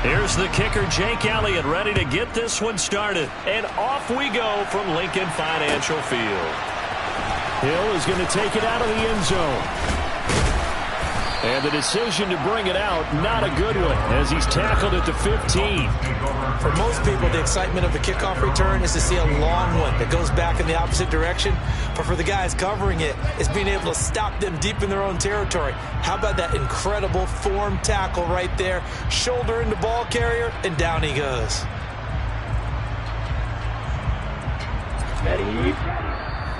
Here's the kicker, Jake Elliott, ready to get this one started. And off we go from Lincoln Financial Field. Hill is going to take it out of the end zone. And the decision to bring it out, not a good one, as he's tackled at the 15. For most people, the excitement of the kickoff return is to see a long one that goes back in the opposite direction. But for the guys covering it, it's being able to stop them deep in their own territory. How about that incredible form tackle right there? Shoulder into ball carrier, and down he goes.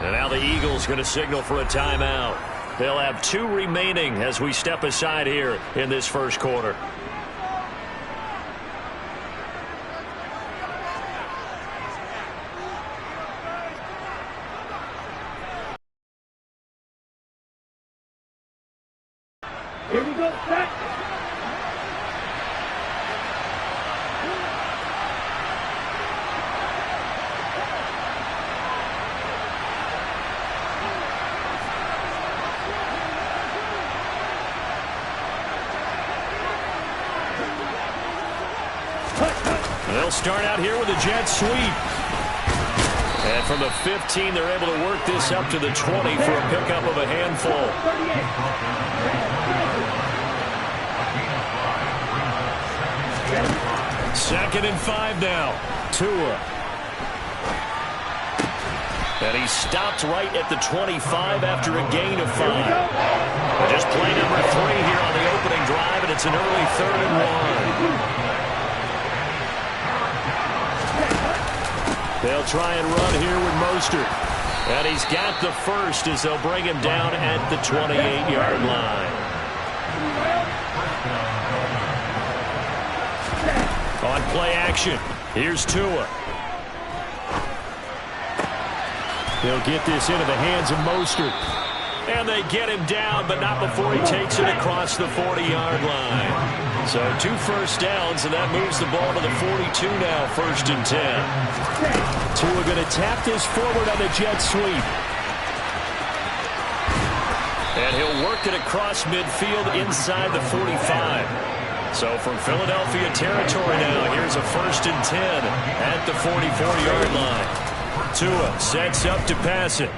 And now the Eagles going to signal for a timeout. They'll have 2 remaining as we step aside here in this first quarter. Here we go, set. They'll start out here with a jet sweep. And from the 15, they're able to work this up to the 20 for a pickup of a handful. Second and 5 now. Tua. And he stopped right at the 25 after a gain of 5. Just play number 3 here on the opening drive, and it's an early 3rd and 1. They'll try and run here with Mostert. And he's got the first as they'll bring him down at the 28-yard line. On play action, here's Tua. He'll get this into the hands of Mostert. And they get him down, but not before he takes it across the 40-yard line. So 2 first downs, and that moves the ball to the 42 now, 1st and 10. Tua going to tap this forward on the jet sweep. And he'll work it across midfield inside the 45. So from Philadelphia territory now, here's a 1st and 10 at the 44-yard line. Tua sets up to pass it.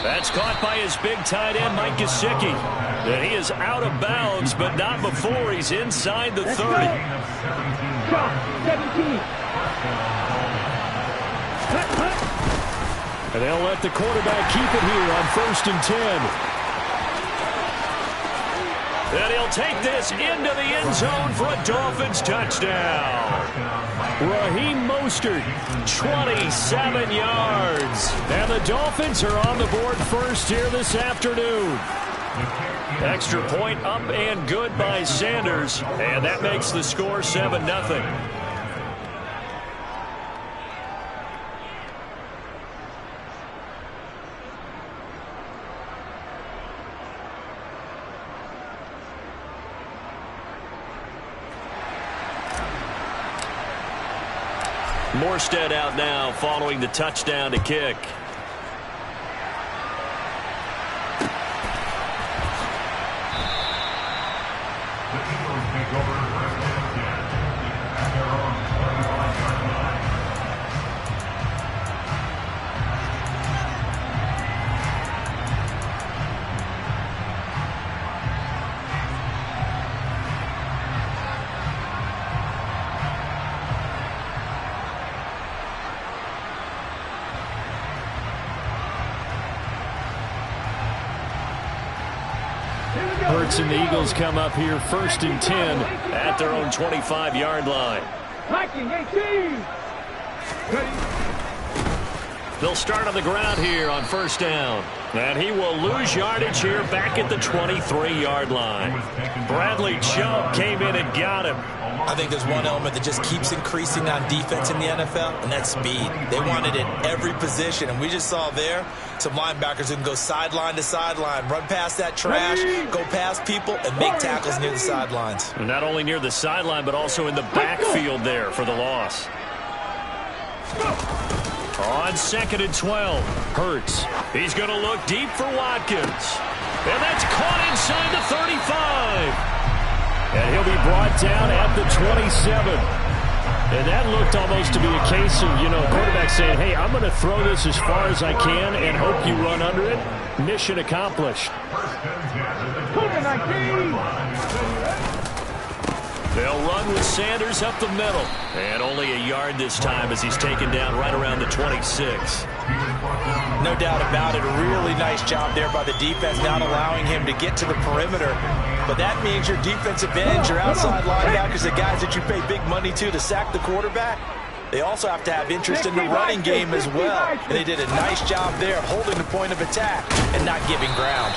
That's caught by his big tight end, Mike Gesicki. And he is out of bounds, but not before he's inside the 30. And they'll let the quarterback keep it here on 1st and 10. And he'll take this into the end zone for a Dolphins touchdown. Raheem Mostert, 27 yards. And the Dolphins are on the board first here this afternoon. Extra point up and good by Sanders. And that makes the score 7-0. Morstead out now following the touchdown to kick. Hurts and the Eagles come up here 1st and 10 at their own 25-yard line. They'll start on the ground here on 1st down. And he will lose yardage here back at the 23-yard line. Bradley Chubb came in and got him. I think there's one element that just keeps increasing on defense in the NFL, and that's speed. They want it in every position, and we just saw there some linebackers who can go sideline to sideline, run past that trash, go past people, and make tackles near the sidelines. And not only near the sideline, but also in the backfield there for the loss. On 2nd and 12, Hurts. He's going to look deep for Watkins. And that's caught inside the 35. And he'll be brought down at the 27. And that looked almost to be a case of, quarterback saying, hey, I'm going to throw this as far as I can and hope you run under it. Mission accomplished. They'll run with Sanders up the middle. And only a yard this time as he's taken down right around the 26. No doubt about it. A really nice job there by the defense, not allowing him to get to the perimeter. But that means your defensive ends, your outside linebackers, the guys that you pay big money to sack the quarterback, they also have to have interest in the running game as well. And they did a nice job there holding the point of attack and not giving ground.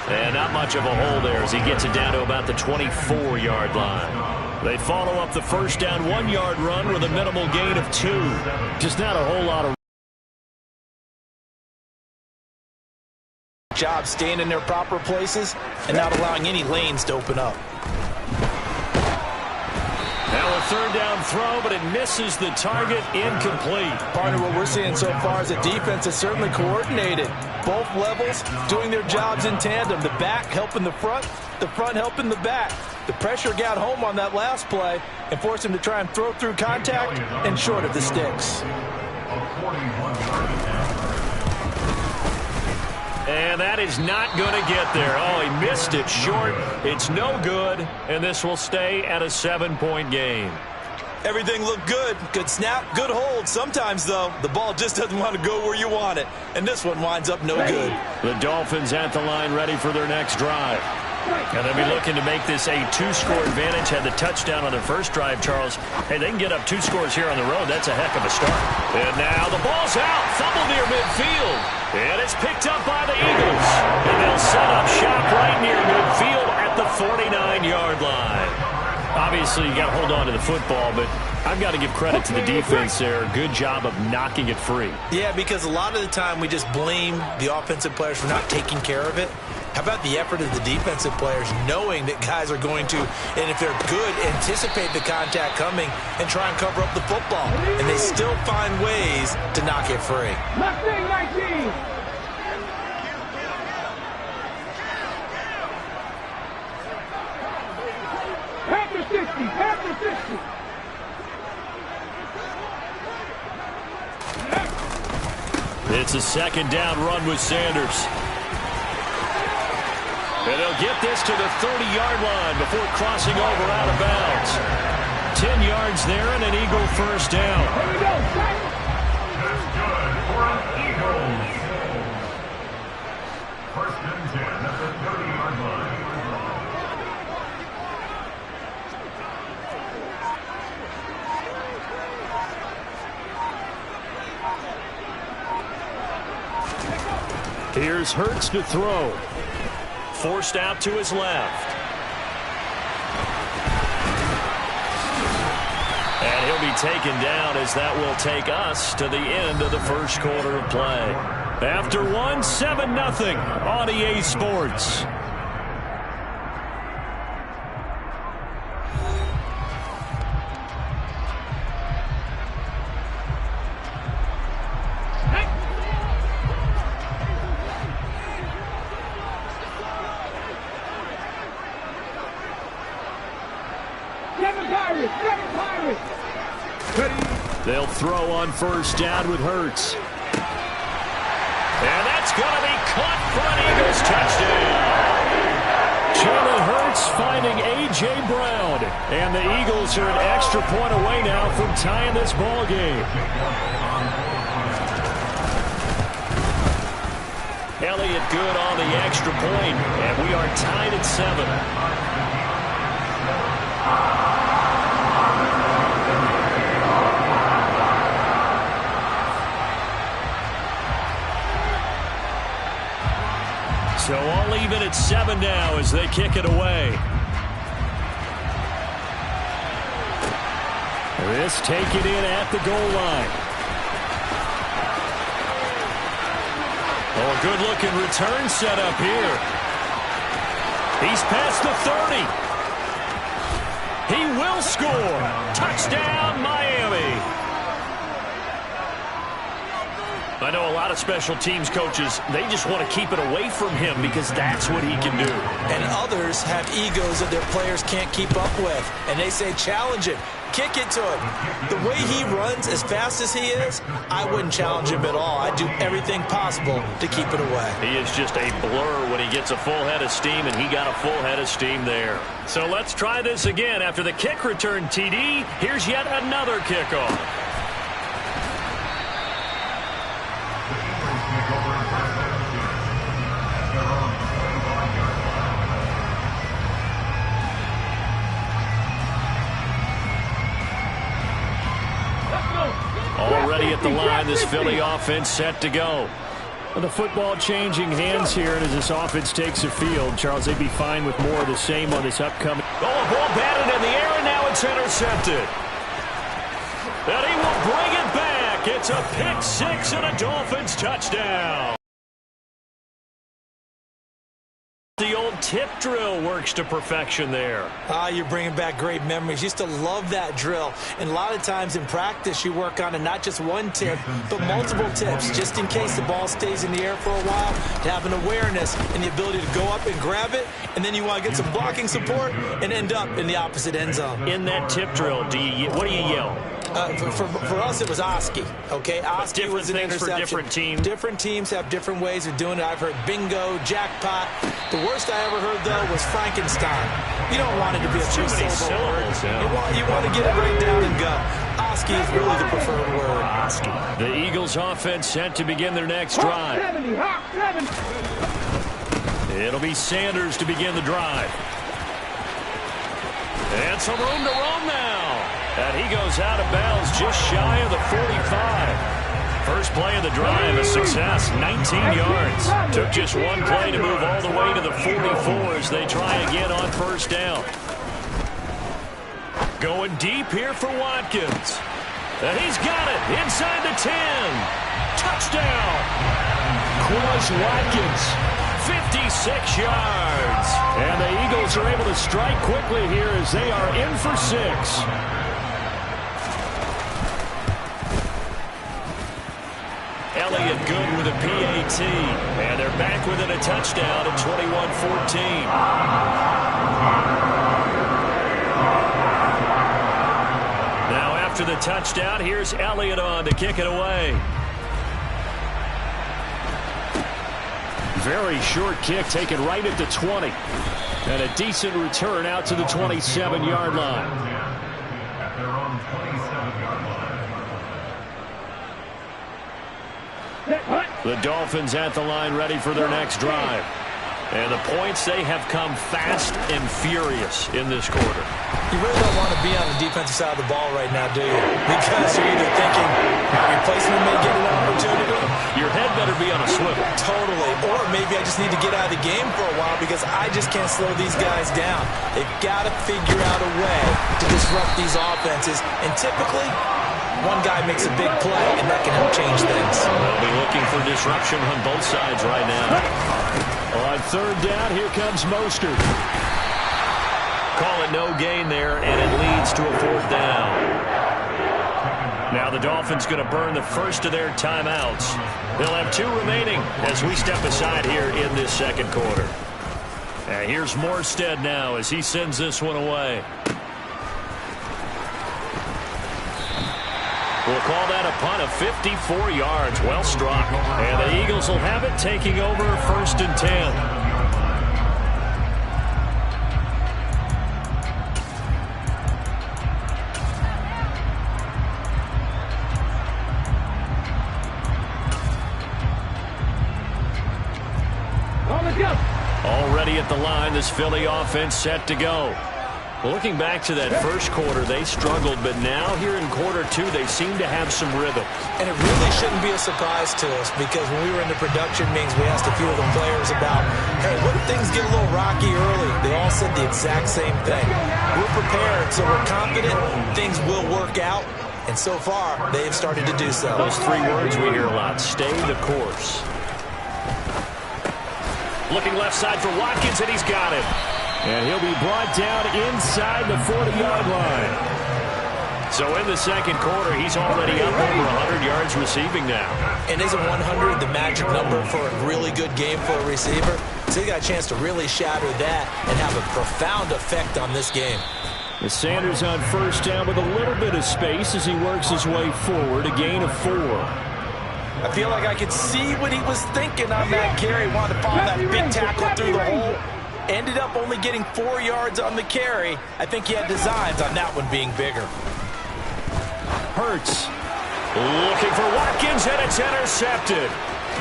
And not much of a hole there as he gets it down to about the 24-yard line. They follow up the first down 1-yard run with a minimal gain of 2. Just not a whole lot of job staying in their proper places and not allowing any lanes to open up. Now a third down throw, but it misses the target, incomplete. Partner, what we're seeing so far is the defense is certainly coordinated. Both levels doing their jobs in tandem. The back helping the front helping the back. The pressure got home on that last play and forced him to try and throw through contact and short of the sticks. And that is not going to get there. Oh, he missed it short. It's no good, and this will stay at a 7-point game. Everything looked good. Good snap, good hold. Sometimes, though, the ball just doesn't want to go where you want it. And this one winds up no good. The Dolphins at the line ready for their next drive. And they'll be looking to make this a 2-score advantage. Had the touchdown on their first drive, Charles. Hey, they can get up 2 scores here on the road. That's a heck of a start. And now the ball's out. Fumble near midfield. And it's picked up by the Eagles. And they'll set up shop right near midfield at the 49-yard line. Obviously, you got to hold on to the football, but I've got to give credit to the defense there. Good job of knocking it free. Yeah, because a lot of the time we just blame the offensive players for not taking care of it. How about the effort of the defensive players knowing that guys are going to, and if they're good, anticipate the contact coming and try and cover up the football. And they still find ways to knock it free. Left wing 19. Panther 60. Panther 60. It's a second down run with Sanders. And they'll get this to the 30-yard line before crossing over out of bounds. 10 yards there and an Eagle first down. Here we go. That's good for an Eagles. First and 10 at the 30-yard line. Here's Hurts to throw. Forced out to his left. And he'll be taken down as that will take us to the end of the first quarter of play. After one, 7-0 on EA Sports. They'll throw on first down with Hurts. And that's going to be caught for an Eagles touchdown. Jalen Hurts finding A.J. Brown. And the Eagles are an extra point away now from tying this ball game. Elliott good on the extra point. And we are tied at 7. So all even at 7 now as they kick it away. This taken in at the goal line. Oh, a good-looking return set up here. He's past the 30. He will score. Touchdown, Miami. I know a lot of special teams coaches, they just want to keep it away from him because that's what he can do. And others have egos that their players can't keep up with. And they say, challenge him. Kick it to him. The way he runs as fast as he is, I wouldn't challenge him at all. I'd do everything possible to keep it away. He is just a blur when he gets a full head of steam, and he got a full head of steam there. So let's try this again. After the kick return TD, here's yet another kickoff. Already at the line, this Philly offense set to go. Well, the football changing hands here, and as this offense takes the field, Charles, they'd be fine with more of the same on this upcoming. Oh, a ball batted in the air, and now it's intercepted. And he will bring it back. It's a pick six and a Dolphins touchdown. The old tip drill works to perfection there. You're bringing back great memories. Used to love that drill. And a lot of times in practice, you work on it, not just one tip, but multiple tips, just in case the ball stays in the air for a while, to have an awareness and the ability to go up and grab it, and then you want to get some blocking support and end up in the opposite end zone. In that tip drill, what do you yell? For us, it was Oski. Okay, Oski was an interception. For different teams. Different teams have different ways of doing it. I've heard bingo, jackpot. The worst I ever heard, though, was Frankenstein. You don't want it to be a two-syllable word. You want to get it right down and go. Oski is really the preferred word. Oski. The Eagles offense set to begin their next drive. It'll be Sanders to begin the drive. And some room to roam now. And he goes out of bounds just shy of the 45. First play of the drive, a success, 19 yards. Took just one play to move all the way to the 44 as they try again on first down. Going deep here for Watkins. And he's got it inside the 10. Touchdown. Quez Watkins, 56 yards. And the Eagles are able to strike quickly here as they are in for 6. Elliott good with a PAT. And they're back within a touchdown at 21-14. Now after the touchdown, here's Elliott on to kick it away. Very short kick taken right at the 20. And a decent return out to the 27-yard line. At their own 27-yard line. The Dolphins at the line ready for their next drive. And the points, they have come fast and furious in this quarter. You really don't want to be on the defensive side of the ball right now, do you? Because you're either thinking my replacement may get an opportunity. Your head better be on a swivel. Totally. Or maybe I just need to get out of the game for a while because I just can't slow these guys down. They've got to figure out a way to disrupt these offenses. And typically, one guy makes a big play, and that can help change things. They'll be looking for disruption on both sides right now. On third down, here comes Mostert. Call it no gain there, and it leads to a fourth down. Now the Dolphins going to burn the first of their timeouts. They'll have 2 remaining as we step aside here in this second quarter. And here's Morstead now as he sends this one away. We'll call that a punt of 54 yards. Well struck. And the Eagles will have it taking over 1st and 10. Already at the line, this Philly offense set to go. Well, looking back to that first quarter, they struggled, but now here in quarter 2, they seem to have some rhythm. And it really shouldn't be a surprise to us because when we were in the production meetings, we asked a few of the players about, hey, what if things get a little rocky early? They all said the exact same thing. We're prepared, so we're confident things will work out. And so far, they have started to do so. Those 3 words we hear a lot, stay the course. Looking left side for Watkins, and he's got it. And he'll be brought down inside the 40-yard line. So in the second quarter, he's already up over 100 yards receiving now. And isn't 100 the magic number for a really good game for a receiver? So he got a chance to really shatter that and have a profound effect on this game. With Sanders on first down with a little bit of space as he works his way forward, a gain of 4. I feel like I could see what he was thinking on that carry. Wanted to follow that big tackle through the hole. Ended up only getting 4 yards on the carry. I think he had designs on that one being bigger. Hurts looking for Watkins, and it's intercepted.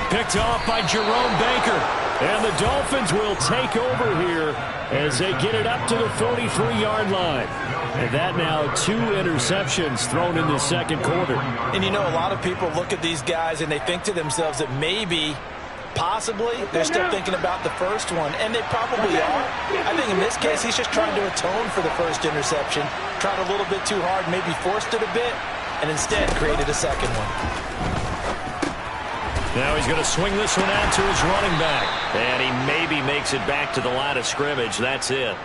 Picked off by Jerome Baker. And the Dolphins will take over here as they get it up to the 43-yard line. And that now 2 interceptions thrown in the second quarter. And you know, a lot of people look at these guys and they think to themselves that maybe, possibly, they're still thinking about the first one. And they probably are. I think in this case, he's just trying to atone for the first interception. Tried a little bit too hard, maybe forced it a bit, and instead created a second one. Now he's going to swing this one out to his running back. And he maybe makes it back to the line of scrimmage. That's it.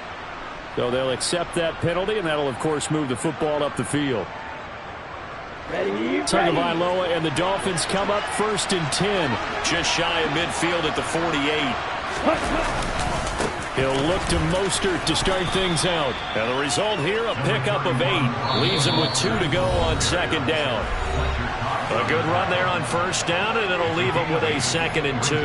So they'll accept that penalty, and that'll, of course, move the football up the field. Tagovailoa and the Dolphins come up 1st and 10. Just shy of midfield at the 48. He'll look to Mostert to start things out. And the result here, a pickup of 8. Leaves him with 2 to go on second down. A good run there on first down, and it'll leave him with a 2nd and 2.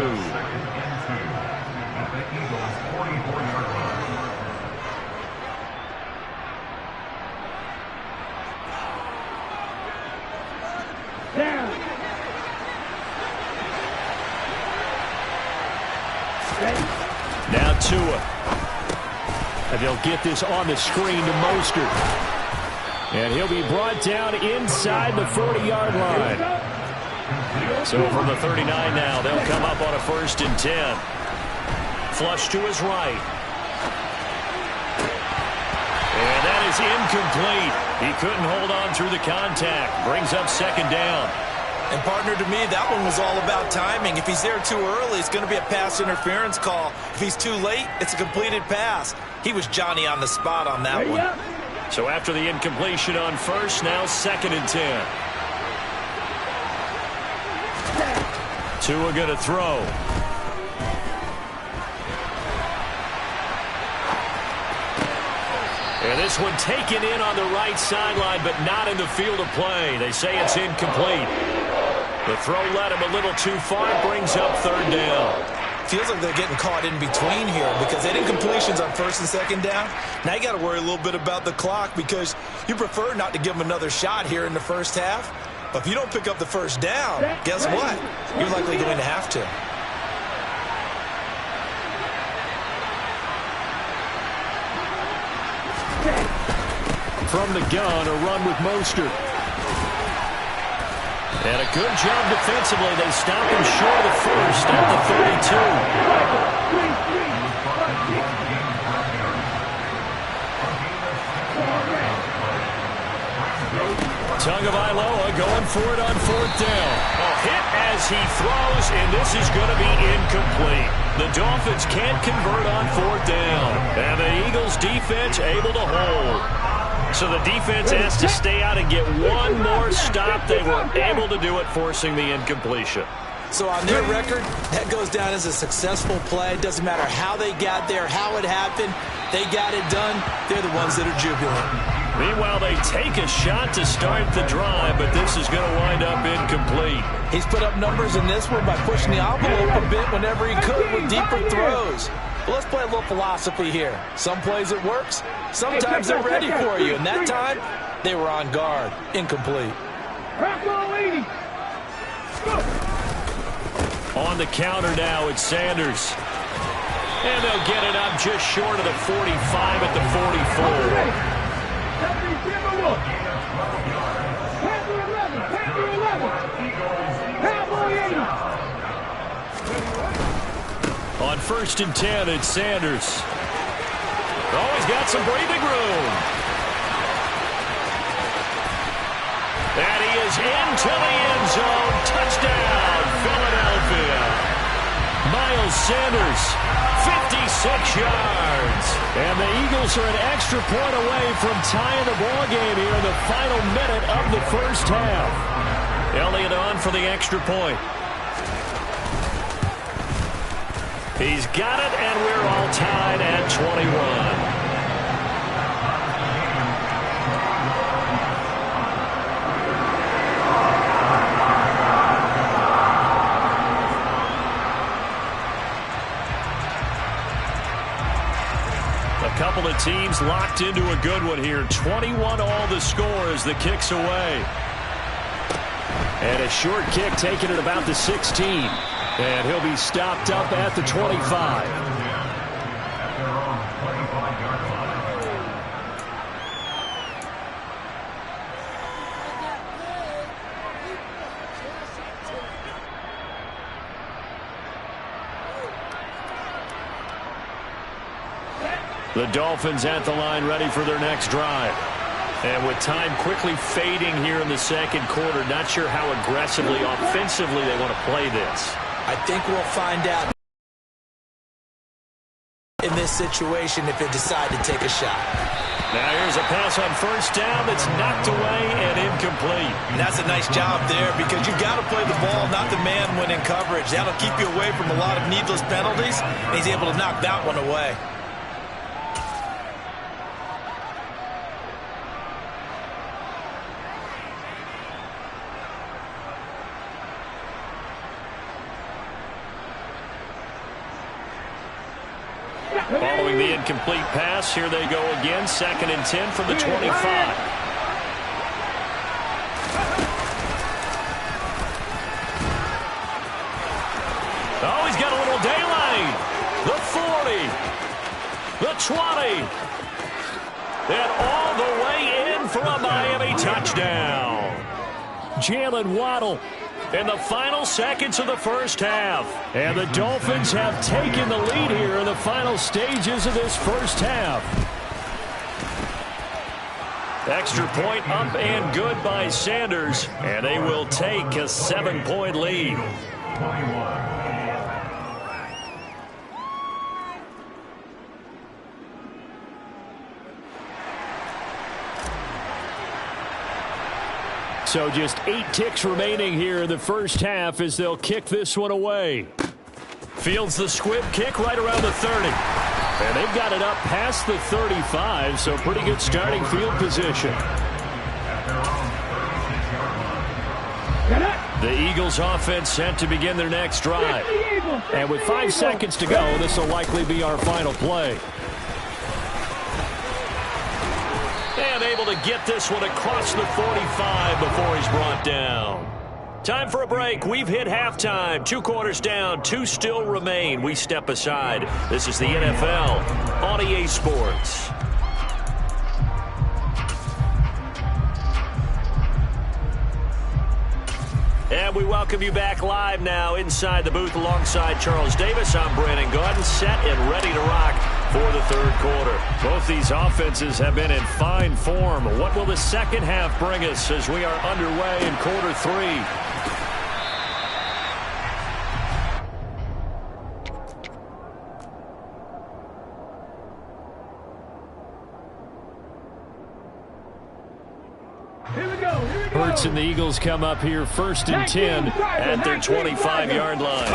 Now Tua. And they'll get this on the screen to Mostert. And he'll be brought down inside the 40-yard line. So from the 39 now, they'll come up on a 1st and 10. Flush to his right. And that is incomplete. He couldn't hold on through the contact. Brings up 2nd down. And partner, to me, that one was all about timing. If he's there too early, it's going to be a pass interference call. If he's too late, it's a completed pass. He was Johnny on the spot on that one. So after the incompletion on first, now 2nd and 10. Tua going to throw. And this one taken in on the right sideline, but not in the field of play. They say it's incomplete. The throw led him a little too far. Brings up 3rd down. Feels like they're getting caught in between here because they did incompletions on 1st and 2nd down. Now you got to worry a little bit about the clock because you prefer not to give them another shot here in the first half. But if you don't pick up the 1st down, guess what? You're likely going to have to. From the gun, a run with Mostert. And a good job defensively. They stop him short of the 1st at the 32. Tagovailoa going for it on 4th down. A hit as he throws, and this is going to be incomplete. The Dolphins can't convert on 4th down. And the Eagles defense able to hold. So the defense has to stay out and get one more stop. They were able to do it, forcing the incompletion. So on their record, that goes down as a successful play. It doesn't matter how they got there, how it happened. They got it done. They're the ones that are jubilant. Meanwhile, they take a shot to start the drive, but this is going to wind up incomplete. He's put up numbers in this one by pushing the envelope a bit whenever he could with deeper throws. But let's play a little philosophy here. Some plays it works. Sometimes they're ready for you. And that time, they were on guard. Incomplete. On the counter now, it's Sanders. And they'll get it up just short of the 45 at the 44. On 1st and 10, it's Sanders. Oh, he's got some breathing room. And he is into the end zone. Touchdown, Philadelphia. Miles Sanders, yards. And the Eagles are an extra point away from tying the ball game here in the final minute of the first half. Elliott on for the extra point. He's got it, and we're all tied at 21. A couple of teams locked into a good one here. 21 all the score as the kick's away. And a short kick taken at about the 16. And he'll be stopped up at the 25. The Dolphins at the line ready for their next drive. And with time quickly fading here in the second quarter, not sure how aggressively, offensively they want to play this. I think we'll find out in this situation if they decide to take a shot. Now here's a pass on first down that's knocked away and incomplete. And that's a nice job there because you've got to play the ball, not the man when in coverage. That'll keep you away from a lot of needless penalties, and he's able to knock that one away. Following the incomplete pass, here they go again. 2nd and 10 from the 25. Oh, he's got a little daylight. The 40. The 20. And all the way in for a Miami touchdown. Jalen Waddle in the final seconds of the first half. And the Dolphins have taken the lead here in the final stages of this first half. Extra point up and good by Sanders. And they will take a 7-point lead. 21. So just 8 ticks remaining here in the first half as they'll kick this one away. Fields the squib kick right around the 30. And they've got it up past the 35, so pretty good starting field position. The Eagles offense set to begin their next drive. And with 5 seconds to go, this will likely be our final play. And able to get this one across the 45 before he's brought down. Time for a break. We've hit halftime. 2 quarters down. 2 still remain. We step aside. This is the NFL on EA Sports. And we welcome you back live now inside the booth alongside Charles Davis. I'm Brandon Gaudin, set and ready to rock for the third quarter. Both these offenses have been in fine form. What will the second half bring us as we are underway in quarter 3? Hurts and the Eagles come up here 1st and 10 at their 25-yard line.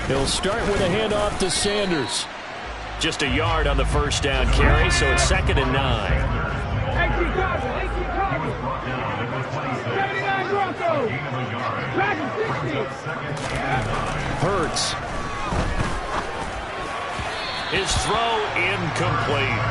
He'll start with a handoff to Sanders. Just a yard on the first down carry, so it's 2nd and 9. 18 79 Broncos. Hurts. His throw incomplete.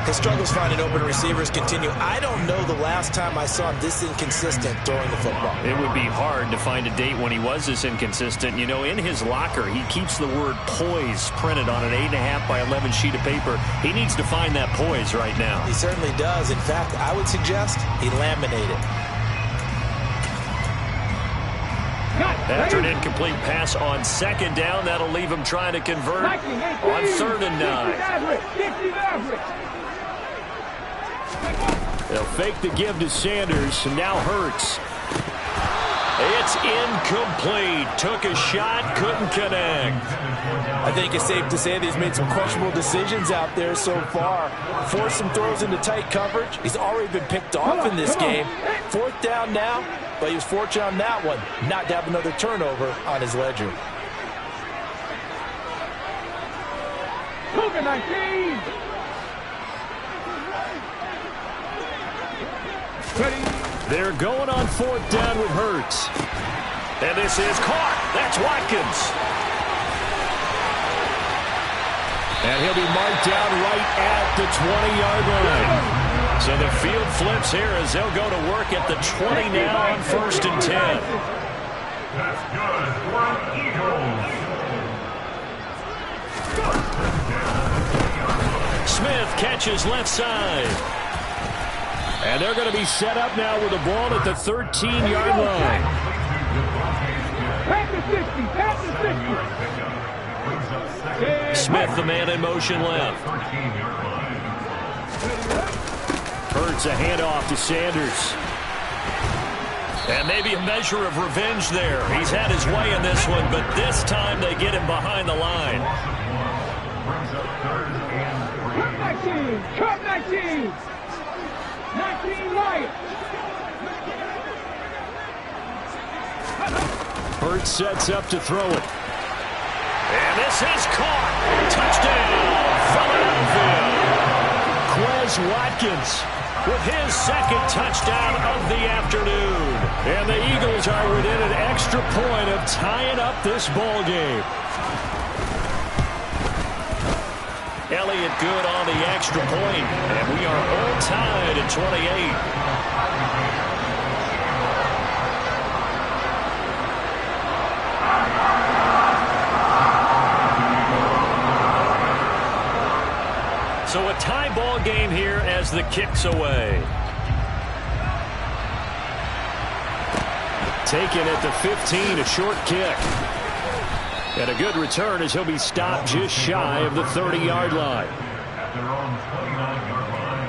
His struggles finding open receivers continue. I don't know the last time I saw him this inconsistent throwing the football. It would be hard to find a date when he was this inconsistent. You know, in his locker, he keeps the word poise printed on an 8.5 by 11 sheet of paper. He needs to find that poise right now. He certainly does. In fact, I would suggest he laminated. After an incomplete pass on 2nd down, that'll leave him trying to convert on 3rd and 9. They'll fake the give to Sanders, and now Hurts. It's incomplete. Took a shot, couldn't connect. I think it's safe to say that he's made some questionable decisions out there so far. Forced some throws into tight coverage. He's already been picked off in this game. 4th down now, but he was fortunate on that one not to have another turnover on his ledger. Cougar 19. Ready. They're going on 4th down with Hurts. And this is caught. That's Watkins. And he'll be marked down right at the 20-yard line. So the field flips here as they'll go to work at the 20 now on 1st and 10. That's good for the Eagles. Smith catches left side. And they're going to be set up now with the ball at the 13-yard line. Pass the 60. Pass the 60. Smith, the man in motion left. Hurts a handoff to Sanders. And maybe a measure of revenge there. He's had his way in this one, but this time they get him behind the line. Cut 19. 19 right. Hurts sets up to throw it. And this is caught. Touchdown, Philadelphia. Quez Watkins with his 2nd touchdown of the afternoon. And the Eagles are within an extra point of tying up this ball game. Elliott good on the extra point, and we are all tied at 28. So a tie ball game here as the kick's away. Taken at the 15, a short kick. And a good return as he'll be stopped just shy of the 30-yard line. At their own 29-yard line.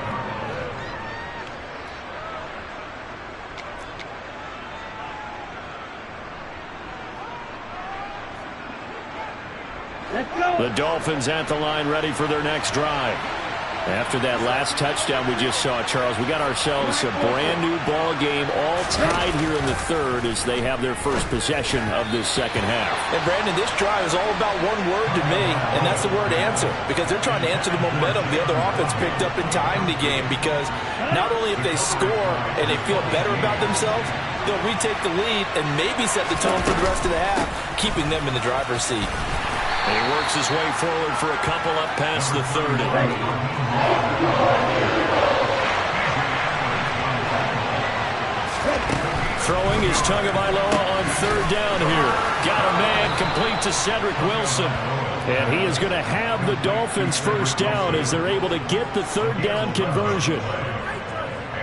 Let's go. The Dolphins at the line ready for their next drive. After that last touchdown we just saw, Charles, we got ourselves a brand new ball game all tied here in the 3rd as they have their first possession of this 2nd half. And Brandon, this drive is all about one word to me, and that's the word answer, because they're trying to answer the momentum the other offense picked up in tying the game, because not only if they score and they feel better about themselves, they'll retake the lead and maybe set the tone for the rest of the half, keeping them in the driver's seat. And he works his way forward for a couple up past the 30. Throwing is Tagovailoa on 3rd down here. Got a man complete to Cedric Wilson. And he is going to have the Dolphins first down as they're able to get the 3rd down conversion.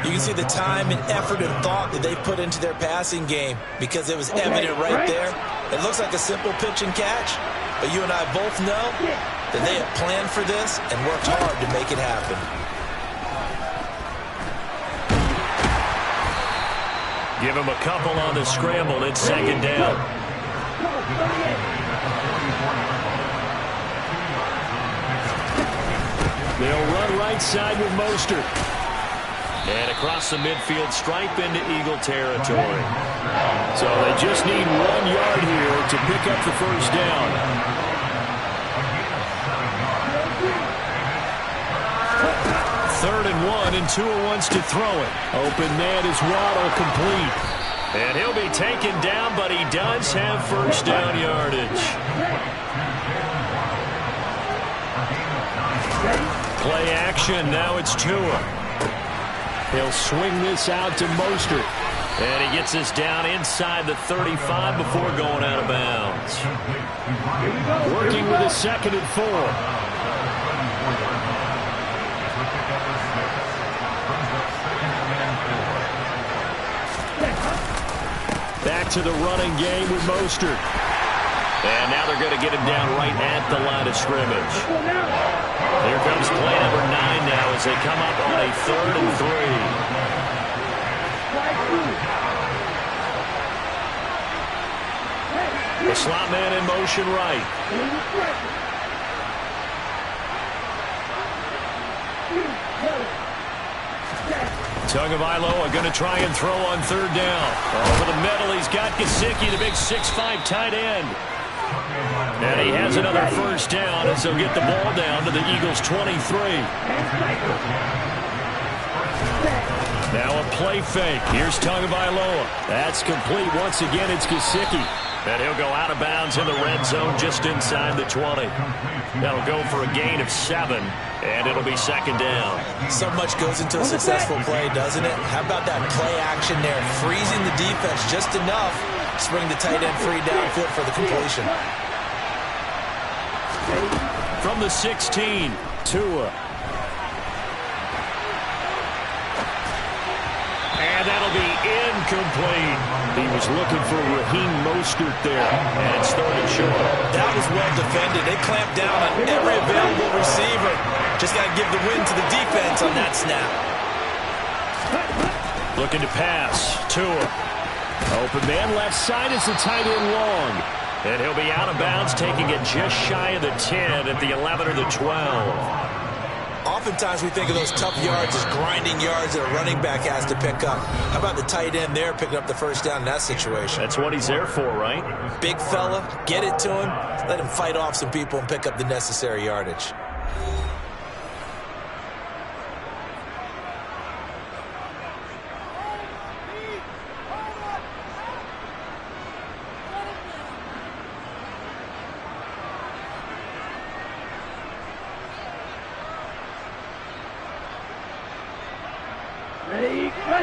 You can see the time and effort and thought that they put into their passing game because it was evident right there. It looks like a simple pitch and catch, but you and I both know that they have planned for this and worked hard to make it happen. Give him a couple on the scramble. It's 2nd down. They'll run right side with Mostert. And across the midfield stripe into Eagle territory. So they just need 1 yard here to pick up the first down. Third and 1, and Tua wants to throw it. Open man is Waddle, complete. And he'll be taken down, but he does have first down yardage. Play action, now it's Tua. He'll swing this out to Mostert. And he gets this down inside the 35 before going out of bounds. Working with a 2nd and 4. Back to the running game with Mostert. And now they're going to get him down right at the line of scrimmage. Here comes play number 9 now as they come up on a 3rd and 3. The slot man in motion right. Tagovailoa going to try and throw on third down. Over the middle, he's got Gesicki, the big 6'5" tight end. And he has another first down as they'll get the ball down to the Eagles' 23. Now a play fake. Here's Tagovailoa. That's complete. Once again, it's Gesicki. And he'll go out of bounds in the red zone just inside the 20. That'll go for a gain of 7, and it'll be second down. So much goes into a successful play, doesn't it? How about that play action there? Freezing the defense just enough to bring the tight end free downfield for the completion. From the 16, Tua. And that'll be incomplete. He was looking for Raheem Mostert there, and it's third and short. That was well defended. They clamped down on every available receiver. Just got to give the win to the defense on that snap. Looking to pass. Tua. Open man left side is the tight end long. And he'll be out of bounds, taking it just shy of the 10 at the 11 or the 12. Oftentimes we think of those tough yards as grinding yards that a running back has to pick up. How about the tight end there picking up the first down in that situation? That's what he's there for, right? Big fella, get it to him, let him fight off some people and pick up the necessary yardage.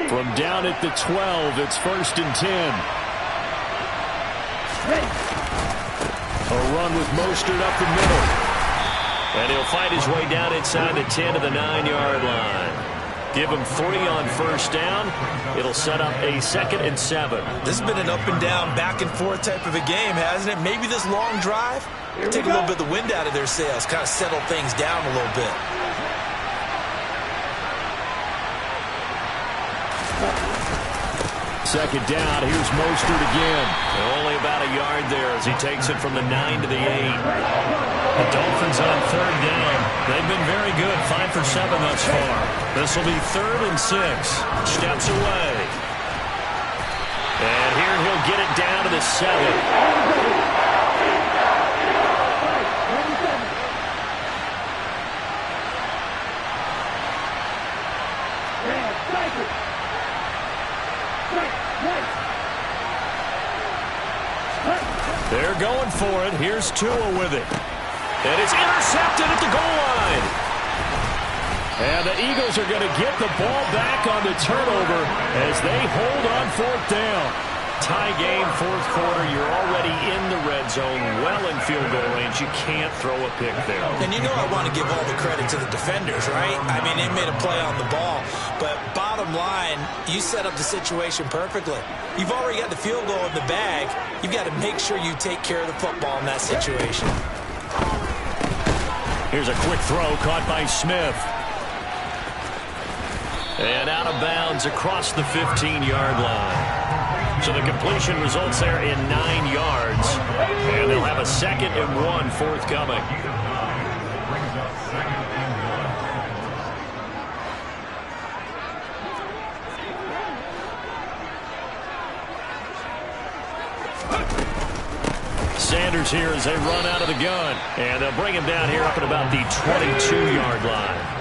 From down at the 12, it's first and 10. A run with Mostert up the middle. And he'll fight his way down inside the 10 to the 9-yard line. Give him 3 on first down. It'll set up a second and 7. This has been an up and down, back and forth type of a game, hasn't it? Maybe this long drive take a little bit of the wind out of their sails, kind of settle things down a little bit. Second down, here's Mostert again. Only about a yard there as he takes it from the 9 to the 8. The Dolphins on third down. They've been very good, 5 for 7 thus far. This will be third and 6. Steps away. And here he'll get it down to the 7. They're going for it. Here's Tua with it. And it's intercepted at the goal line. And the Eagles are going to get the ball back on the turnover as they hold on fourth down. Tie game, fourth quarter. You're already in the red zone, well in field goal range. You can't throw a pick there. And you know I want to give all the credit to the defenders, right? I mean, they made a play on the ball. But bottom line, you set up the situation perfectly. You've already got the field goal in the bag. You've got to make sure you take care of the football in that situation. Here's a quick throw caught by Smith. And out of bounds across the 15-yard line. So the completion results there in 9 yards. And they'll have a second and 1 forthcoming. Sanders here as they run out of the gun. And they'll bring him down here up at about the 22-yard line.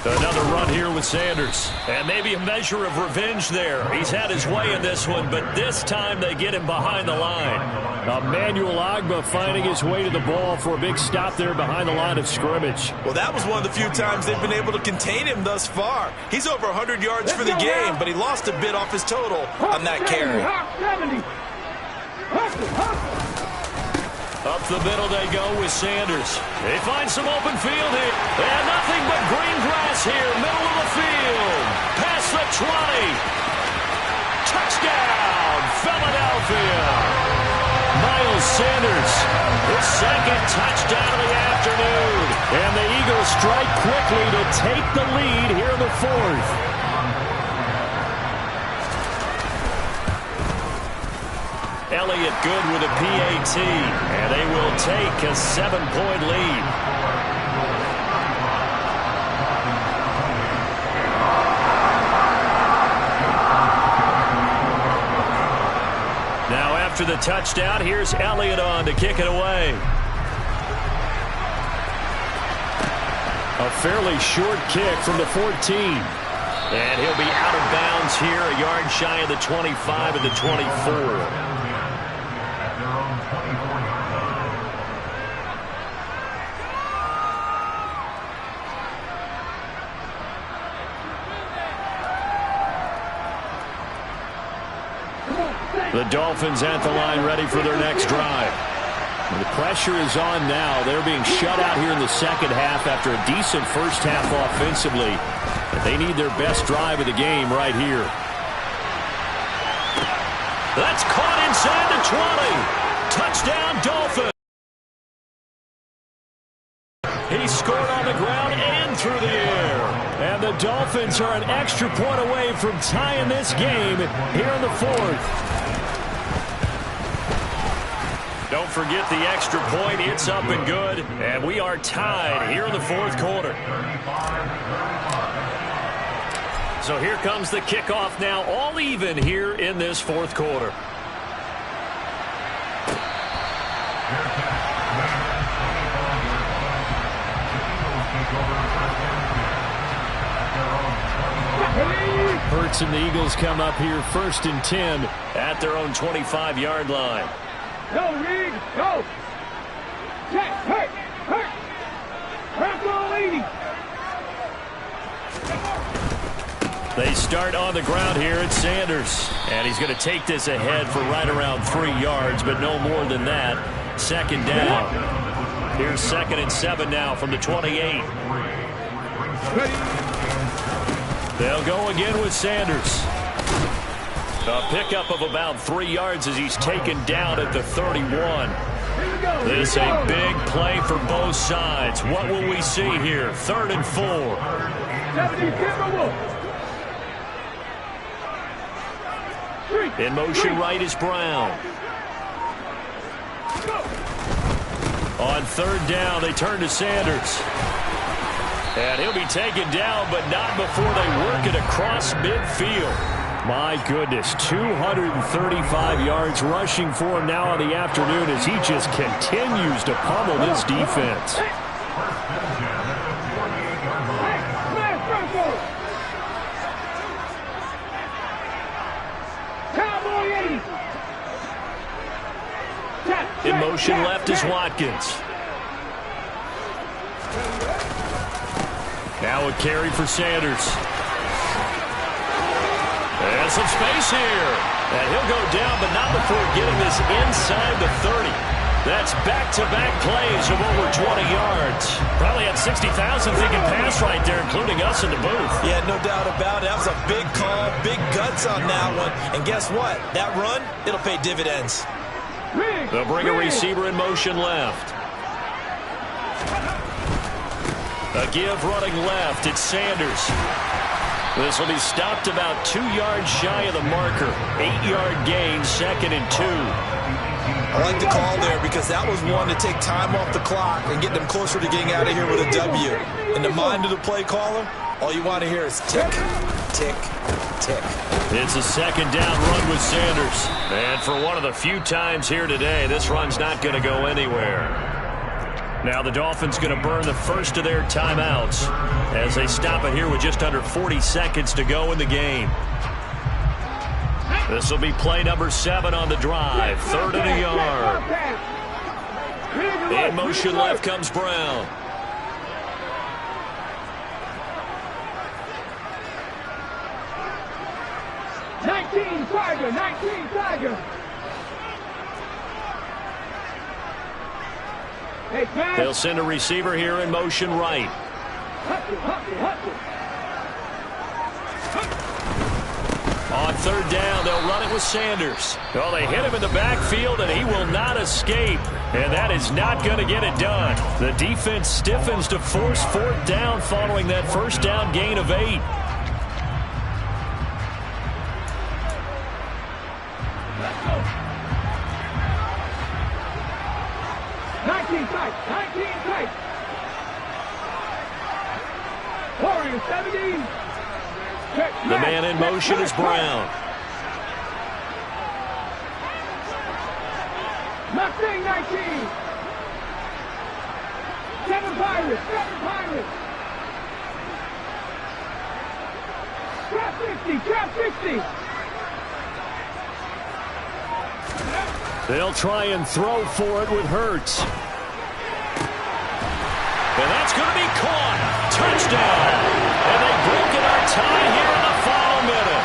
Another run here with Sanders. And maybe a measure of revenge there. He's had his way in this one, but this time they get him behind the line. Emmanuel Ogbah finding his way to the ball for a big stop there behind the line of scrimmage. Well, that was one of the few times they've been able to contain him thus far. He's over 100 yards for the game, but he lost a bit off his total on that carry. Up the middle they go with Sanders. They find some open field here. And nothing but green grass here, middle of the field. Past the 20. Touchdown, Philadelphia. My Sanders. His second touchdown of the afternoon. And the Eagles strike quickly to take the lead here in the fourth. Elliott good with a PAT. And they will take a 7-point lead. Now after the touchdown, here's Elliott on to kick it away. A fairly short kick from the 14. And he'll be out of bounds here, a yard shy of the 25 and the 24. The Dolphins at the line ready for their next drive. The pressure is on now. They're being shut out here in the second half after a decent first half offensively. But they need their best drive of the game right here. That's caught inside the 20. Touchdown, Dolphins. He scored on the ground and through the air. And the Dolphins are an extra point away from tying this game here in the fourth. Don't forget the extra point. It's up and good. And we are tied here in the fourth quarter. So here comes the kickoff now, all even here in this fourth quarter. Hurts and the Eagles come up here 1st and 10 at their own 25-yard line. Go, Reed, go. Check, hurt. Crack on 80. They start on the ground here at Sanders. And he's going to take this ahead for right around 3 yards, but no more than that. Second down. Here's 2nd and 7 now from the 28. They'll go again with Sanders. A pickup of about 3 yards as he's taken down at the 31. This is a big play for both sides. What will we see here? 3rd and 4. In motion right is Brown. On 3rd down, they turn to Sanders. And he'll be taken down, but not before they work it across midfield. My goodness, 235 yards rushing for him now in the afternoon as he just continues to pummel this defense. In motion left is Watkins. Now a carry for Sanders. And some space here. And he'll go down, but not before getting this inside the 30. That's back-to-back plays of over 20 yards. Probably had 60,000 thinking pass right there, including us in the booth. Yeah, no doubt about it. That was a big call, big guts on that one. And guess what? That run, it'll pay dividends. They'll bring a receiver in motion left. A give running left. It's Sanders. This will be stopped about 2 yards shy of the marker. 8-yard gain, 2nd and 2. I like the call there because that was one to take time off the clock and get them closer to getting out of here with a W. In the mind of the play caller, all you want to hear is tick, tick, tick. It's a 2nd down run with Sanders. And for one of the few times here today, this run's not going to go anywhere. Now the Dolphins going to burn the first of their timeouts as they stop it here with just under 40 seconds to go in the game. This will be play number 7 on the drive. 3rd and a yard. In motion left comes Brown. Tiger. They'll send a receiver here in motion right. On 3rd down, they'll run it with with Sanders. Well, they hit him in the backfield, and he will not escape. And that is not going to get it done. The defense stiffens to force 4th down following that first down gain of 8. The man in motion is Brown. Mustang 19. 7 Pirates. Trap 60. They'll try and throw for it with Hurts. And that's going to be caught. Touchdown. And they've broken our tie here in the final minute.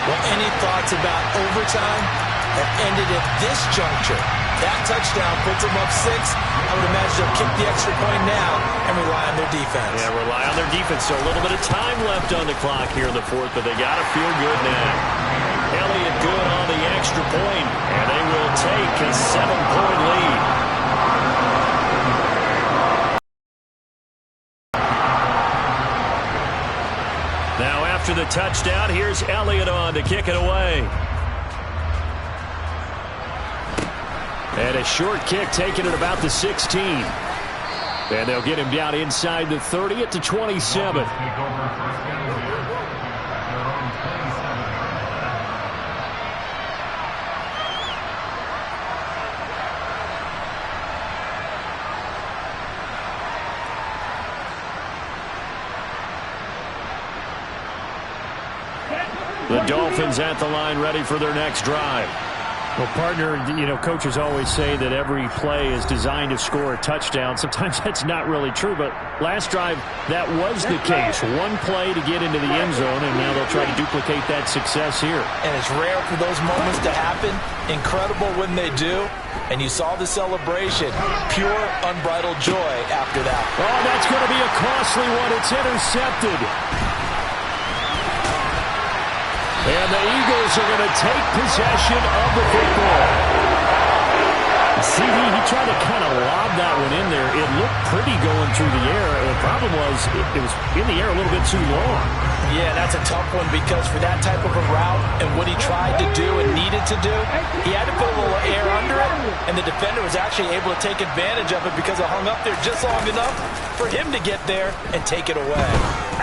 Well, any thoughts about overtime have ended at this juncture. That touchdown puts them up 6. I would imagine they'll kick the extra point now and rely on their defense. Yeah, rely on their defense. So a little bit of time left on the clock here in the 4th, but they got to feel good now. Elliott good on the extra point, and they will take a 7-point lead. Now after the touchdown, here's Elliott on to kick it away. And a short kick taken at about the 16. And they'll get him down inside the 30 at the 27. The Dolphins at the line ready for their next drive. Well, partner, coaches always say that every play is designed to score a touchdown. Sometimes that's not really true, but last drive, that was the case. One play to get into the end zone, and now they'll try to duplicate that success here. And it's rare for those moments to happen. Incredible when they do. And you saw the celebration. Pure, unbridled joy after that. Oh, that's going to be a costly one. It's intercepted. And the Eagles are going to take possession of the football. See, he tried to kind of lob that one in there. It looked pretty going through the air. The problem was it was in the air a little bit too long. Yeah, that's a tough one because for that type of a route and what he tried to do and needed to do, he had to put a little air under it, and the defender was actually able to take advantage of it because it hung up there just long enough for him to get there and take it away.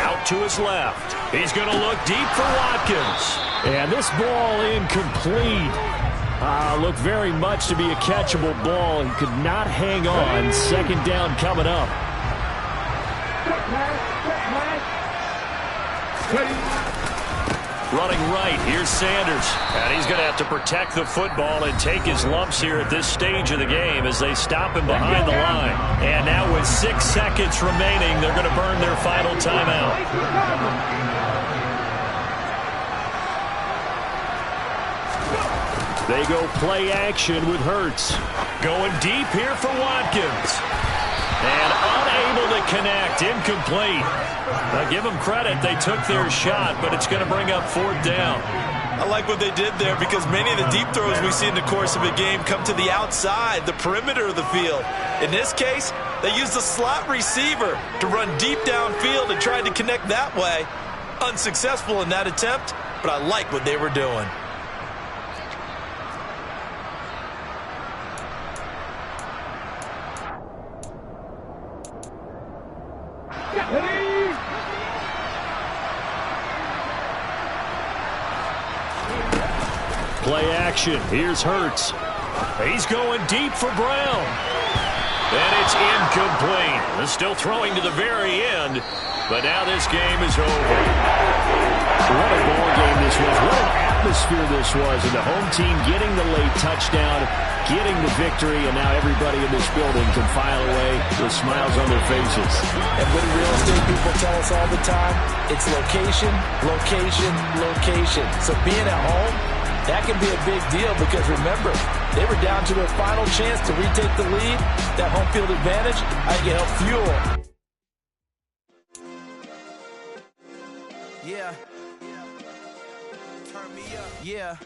Out to his left. He's going to look deep for Watkins. And this ball incomplete. Looked very much to be a catchable ball. He could not hang on. Second down coming up. Running right, here's Sanders. And he's going to have to protect the football and take his lumps here at this stage of the game as they stop him behind the line. And now with 6 seconds remaining, they're going to burn their final timeout. They go play action with Hurts. Going deep here for Watkins. And unable to connect. Incomplete. Now give them credit. They took their shot, but it's going to bring up 4th down. I like what they did there because many of the deep throws we see in the course of a game come to the outside, the perimeter of the field. In this case, they used the slot receiver to run deep downfield and tried to connect that way. Unsuccessful in that attempt, but I like what they were doing. Play action. Here's Hurts. He's going deep for Brown. And it's incomplete. They're still throwing to the very end, but now this game is over. What a ball game this was. What an atmosphere this was. And the home team getting the late touchdown, getting the victory, and now everybody in this building can file away with smiles on their faces. And what do real estate people tell us all the time? It's location, location, location. So being at home, that can be a big deal because remember, they were down to their final chance to retake the lead. That home field advantage, I can help fuel. Yeah. Turn me up. Yeah.